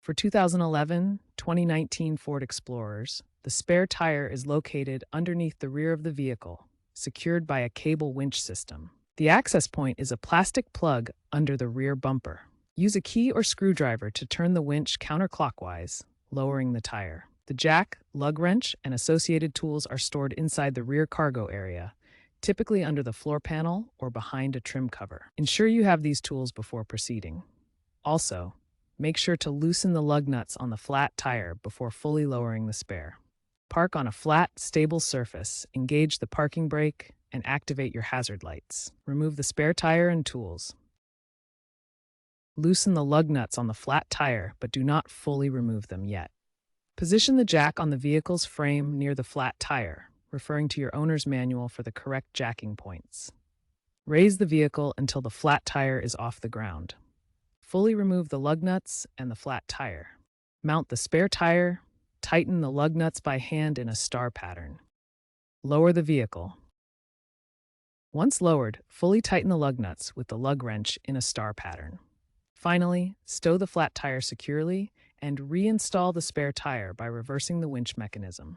For 2011, 2019 Ford Explorers, the spare tire is located underneath the rear of the vehicle, secured by a cable winch system. The access point is a plastic plug under the rear bumper. Use a key or screwdriver to turn the winch counterclockwise, lowering the tire. The jack, lug wrench, and associated tools are stored inside the rear cargo area, typically under the floor panel or behind a trim cover. Ensure you have these tools before proceeding. Also, make sure to loosen the lug nuts on the flat tire before fully lowering the spare. Park on a flat, stable surface, engage the parking brake, and activate your hazard lights. Remove the spare tire and tools. Loosen the lug nuts on the flat tire, but do not fully remove them yet. Position the jack on the vehicle's frame near the flat tire, referring to your owner's manual for the correct jacking points. Raise the vehicle until the flat tire is off the ground. Fully remove the lug nuts and the flat tire. Mount the spare tire, tighten the lug nuts by hand in a star pattern. Lower the vehicle. Once lowered, fully tighten the lug nuts with the lug wrench in a star pattern. Finally, stow the flat tire securely and reinstall the spare tire by reversing the winch mechanism.